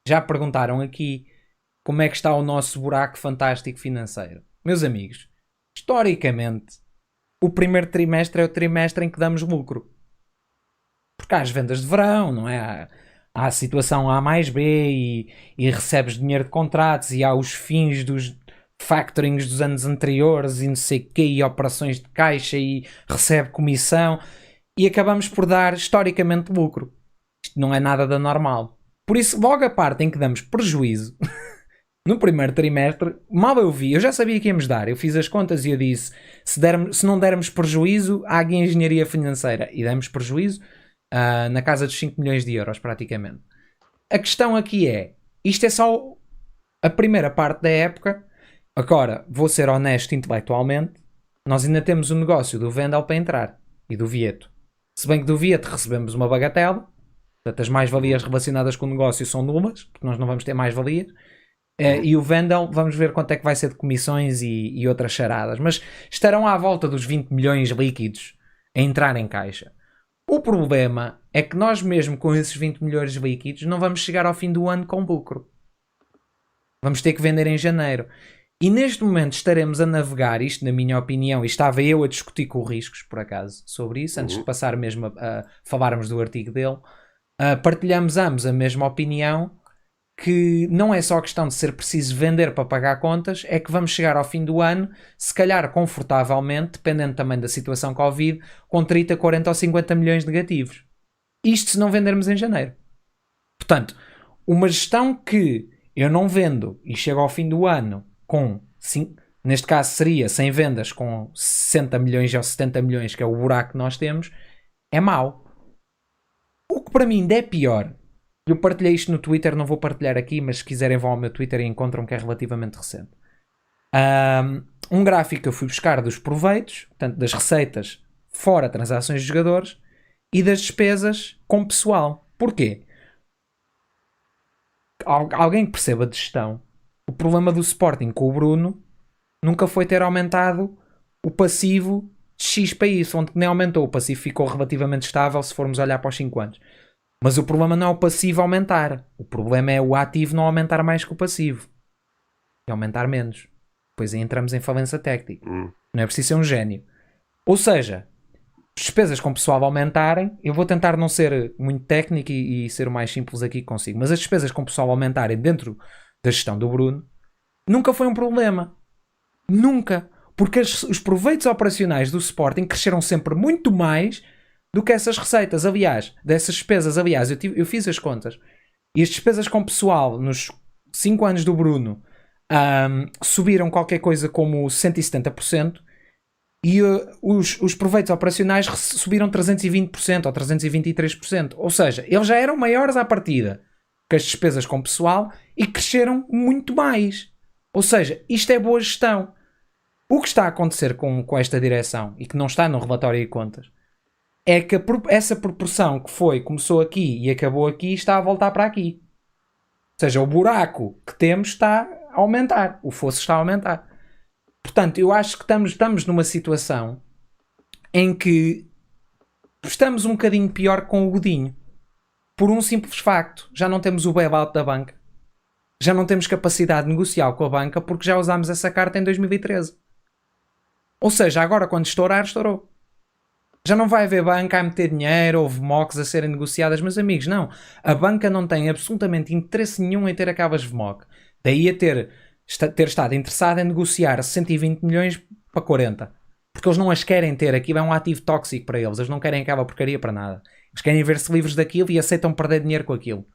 Já perguntaram aqui como é que está o nosso buraco fantástico financeiro. Meus amigos, historicamente, o primeiro trimestre é o trimestre em que damos lucro. Porque há as vendas de verão, não é? Há a situação A mais B e recebes dinheiro de contratos e há os fins dos factorings dos anos anteriores e não sei o quê, e operações de caixa e recebe comissão e acabamos por dar historicamente lucro. Isto não é nada da normal. Por isso, logo a parte em que damos prejuízo, no primeiro trimestre, mal eu vi, eu já sabia que íamos dar. Eu fiz as contas e eu disse: se não dermos prejuízo, há aqui engenharia financeira. E demos prejuízo na casa dos 5 milhões de euros, praticamente. A questão aqui é: isto é só a primeira parte da época. Agora, vou ser honesto intelectualmente, nós ainda temos o negócio do Vendel para entrar e do Vieto. Se bem que do Vieto recebemos uma bagatela, portanto, as mais-valias relacionadas com o negócio são nulas, porque nós não vamos ter mais-valias. E o Vendel, vamos ver quanto é que vai ser de comissões e outras charadas. Mas estarão à volta dos 20 milhões líquidos a entrar em caixa. O problema é que nós mesmo com esses 20 milhões líquidos não vamos chegar ao fim do ano com lucro. Vamos ter que vender em janeiro. E neste momento estaremos a navegar, isto na minha opinião, e estava eu a discutir com o Riscos, por acaso, sobre isso, antes de passar mesmo a falarmos do artigo dele. Partilhamos ambos a mesma opinião, que não é só questão de ser preciso vender para pagar contas, é que vamos chegar ao fim do ano, se calhar confortavelmente, dependendo também da situação Covid, com 30, 40 ou 50 milhões negativos. Isto se não vendermos em janeiro. Portanto, uma gestão que eu não vendo e chego ao fim do ano com, neste caso seria sem vendas, com 60 milhões ou 70 milhões, que é o buraco que nós temos, é mau. O que para mim ainda é pior, eu partilhei isto no Twitter, não vou partilhar aqui, mas se quiserem vão ao meu Twitter e encontram que é relativamente recente. Um gráfico que eu fui buscar dos proveitos, portanto das receitas fora transações de jogadores e das despesas com pessoal. Porquê? Alguém que perceba de gestão, o problema do Sporting com o Bruno nunca foi ter aumentado o passivo de X para Y, onde nem aumentou, o passivo ficou relativamente estável se formos olhar para os 5 anos. Mas o problema não é o passivo aumentar. O problema é o ativo não aumentar mais que o passivo. E aumentar menos. Depois aí entramos em falência técnica. Não é preciso ser um gênio. Ou seja, despesas com o pessoal aumentarem, eu vou tentar não ser muito técnico e ser o mais simples aqui que consigo, mas as despesas com o pessoal aumentarem dentro da gestão do Bruno nunca foi um problema. Nunca. Porque os proveitos operacionais do Sporting cresceram sempre muito mais do que essas receitas. Aliás, dessas despesas, eu fiz as contas. E as despesas com pessoal nos 5 anos do Bruno subiram qualquer coisa como 170% e os proveitos operacionais subiram 320% ou 323%. Ou seja, eles já eram maiores à partida que as despesas com pessoal e cresceram muito mais. Ou seja, isto é boa gestão. O que está a acontecer com esta direção e que não está no relatório de contas é que essa proporção que começou aqui e acabou aqui está a voltar para aqui. Ou seja, o buraco que temos está a aumentar. O fosso está a aumentar. Portanto, eu acho que estamos numa situação em que estamos um bocadinho pior com o Godinho. Por um simples facto. Já não temos o bailout da banca. Já não temos capacidade negocial com a banca porque já usámos essa carta em 2013. Ou seja, agora quando estourar, estourou. Já não vai haver banca a meter dinheiro, houve VMOCs a serem negociadas, meus amigos, não. A banca não tem absolutamente interesse nenhum em ter aquelas VMOC. Daí a ter estado interessada em negociar 120 milhões para 40. Porque eles não as querem ter. Aquilo é um ativo tóxico para eles. Eles não querem aquela porcaria para nada. Eles querem ver-se livres daquilo e aceitam perder dinheiro com aquilo.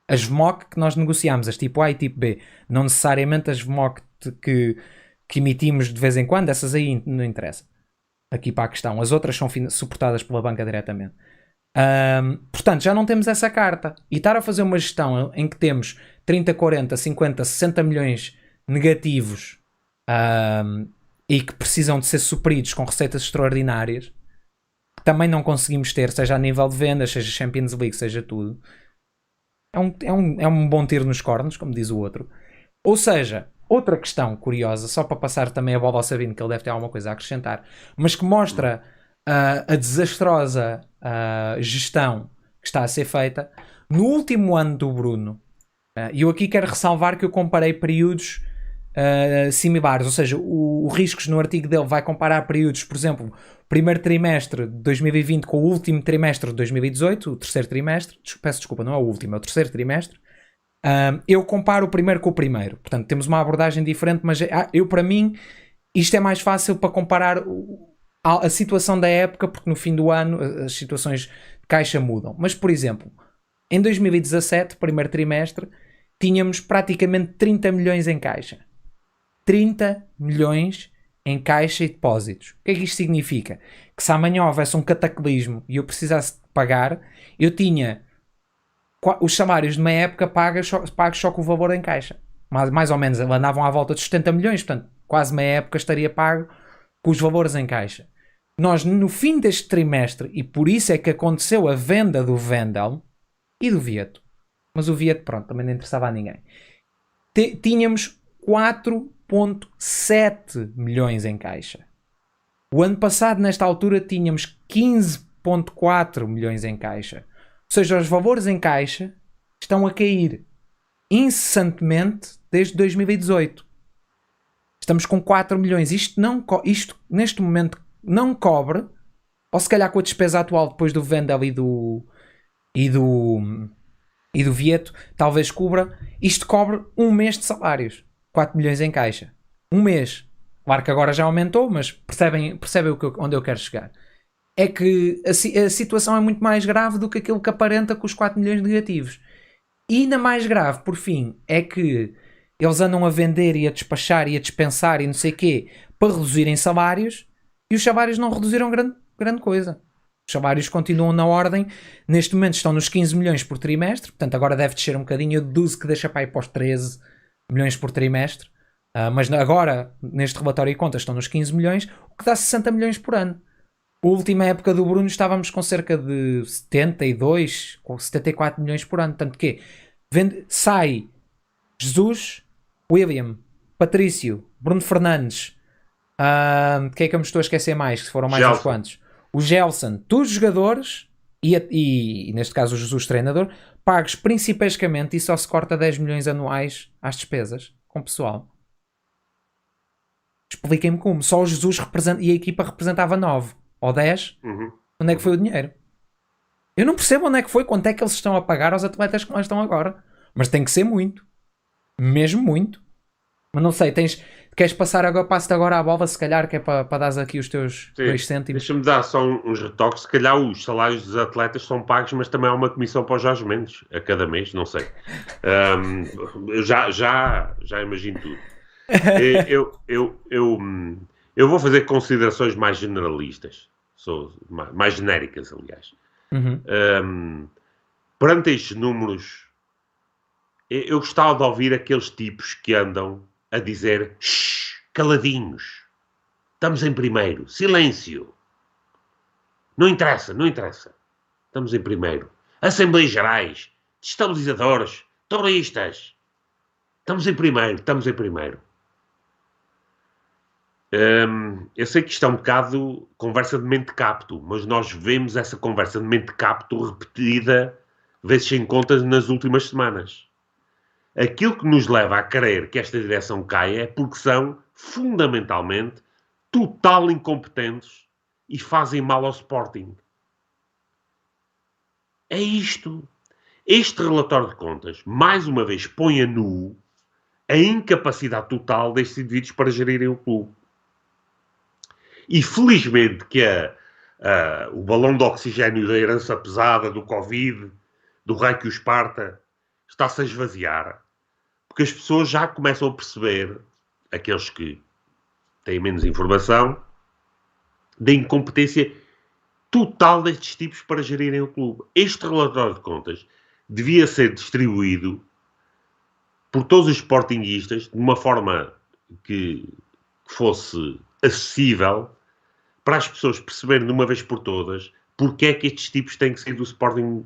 As VMOC que nós negociamos, as tipo A e tipo B, não necessariamente as VMOC que emitimos de vez em quando, essas aí não interessam. Aqui para a questão. As outras são suportadas pela banca diretamente. Portanto, já não temos essa carta. E estar a fazer uma gestão em que temos 30, 40, 50, 60 milhões negativos e que precisam de ser supridos com receitas extraordinárias, que também não conseguimos ter, seja a nível de vendas, seja Champions League, seja tudo. É um bom tiro nos cornos, como diz o outro. Ou seja, outra questão curiosa, só para passar também a bola ao Sabino, que ele deve ter alguma coisa a acrescentar, mas que mostra a desastrosa gestão que está a ser feita. No último ano do Bruno, E eu aqui quero ressalvar que eu comparei períodos similares, ou seja, o Riscos no artigo dele vai comparar períodos, por exemplo, primeiro trimestre de 2020 com o último trimestre de 2018, o terceiro trimestre, peço desculpa, não é o último, é o terceiro trimestre. Eu comparo o primeiro com o primeiro, portanto temos uma abordagem diferente, mas eu, para mim, isto é mais fácil para comparar a situação da época, porque no fim do ano as situações de caixa mudam. Mas, por exemplo, em 2017, primeiro trimestre, tínhamos praticamente 30 milhões em caixa. 30 milhões em caixa e depósitos. O que é que isto significa? Que se amanhã houvesse um cataclismo e eu precisasse pagar, eu tinha os salários de uma época pagos só com o valor em caixa. Mais ou menos, andavam à volta de 70 milhões, portanto, quase meia época estaria pago com os valores em caixa. Nós, no fim deste trimestre, e por isso é que aconteceu a venda do Vendel e do Vieto, mas o Vieto, pronto, também não interessava a ninguém, tínhamos 4,7 milhões em caixa. O ano passado, nesta altura, tínhamos 15,4 milhões em caixa. Ou seja, os valores em caixa estão a cair incessantemente desde 2018. Estamos com 4 milhões. Isto neste momento não cobre, ou se calhar com a despesa atual depois do Vendel e do Vieto, talvez cubra. Isto cobre um mês de salários. 4 milhões em caixa. Um mês. Claro que agora já aumentou, mas percebem onde eu quero chegar. É que a situação é muito mais grave do que aquilo que aparenta com os 4 milhões negativos. E ainda mais grave, por fim, é que eles andam a vender e a despachar e a dispensar e não sei o quê para reduzirem salários, e os salários não reduziram grande coisa. Os salários continuam na ordem. Neste momento estão nos 15 milhões por trimestre, portanto agora deve descer um bocadinho. Eu deduzo que deixa para ir para os 13 milhões por trimestre. Mas agora, neste relatório de contas, estão nos 15 milhões, o que dá 60 milhões por ano. A última época do Bruno estávamos com cerca de 72 ou 74 milhões por ano. Tanto que sai Jesus, William, Patrício, Bruno Fernandes, quem é que eu me estou a esquecer mais? Que foram mais uns quantos? O Gelson, todos os jogadores e neste caso o Jesus treinador, pagos principalmente, e só se corta 10 milhões anuais às despesas com o pessoal. Expliquem-me como. Só o Jesus e a equipa representava 9 ou 10. Onde é que foi o dinheiro? Eu não percebo onde é que foi, quanto é que eles estão a pagar aos atletas que lá estão agora. Mas tem que ser muito. Mesmo muito. Mas não sei, queres passar agora, passo-te agora a bola, se calhar, que é para dares aqui os teus 2 cêntimos. Deixa-me dar só uns retoques. Se calhar os salários dos atletas são pagos, mas também há uma comissão para os Jorge Mendes a cada mês, não sei. Eu já imagino tudo. Eu vou fazer considerações mais generalistas, mais genéricas, aliás. Perante estes números, eu gostava de ouvir aqueles tipos que andam a dizer: caladinhos, estamos em primeiro, silêncio, não interessa, estamos em primeiro. Assembleias Gerais, estabilizadores, terroristas, estamos em primeiro. Eu sei que isto é um bocado conversa de mente capto, mas nós vemos essa conversa de mente capto repetida, vezes sem contas, nas últimas semanas. Aquilo que nos leva a crer que esta direção caia é porque são, fundamentalmente, total incompetentes e fazem mal ao Sporting. É isto. Este relatório de contas, mais uma vez, põe a nu a incapacidade total destes indivíduos para gerirem o clube. E felizmente que o balão de oxigênio da herança pesada, do Covid, do raio que o esparta, está-se a esvaziar. Porque as pessoas já começam a perceber, aqueles que têm menos informação, da incompetência total destes tipos para gerirem o clube. Este relatório de contas devia ser distribuído por todos os sportinguistas de uma forma que fosse acessível para as pessoas perceberem de uma vez por todas porque é que estes tipos têm que sair do Sporting.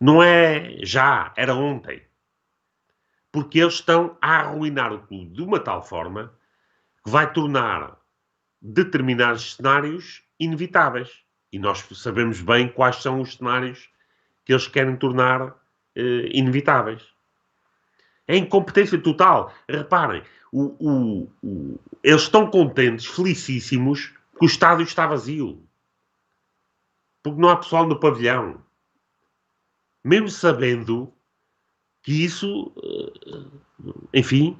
Não é já, era ontem. Porque eles estão a arruinar o clube de uma tal forma que vai tornar determinados cenários inevitáveis. E nós sabemos bem quais são os cenários que eles querem tornar inevitáveis. É incompetência total. Reparem, eles estão contentes, felicíssimos, que o estádio está vazio. Porque não há pessoal no pavilhão. Mesmo sabendo que isso, enfim,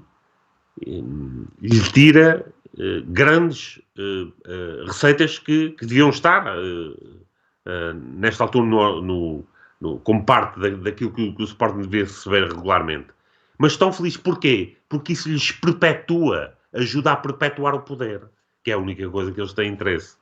lhe tira grandes receitas que deviam estar nesta altura como parte daquilo que o Sporting devia receber regularmente. Mas estão felizes porquê? Porque isso lhes perpetua, ajuda a perpetuar o poder, que é a única coisa que eles têm interesse.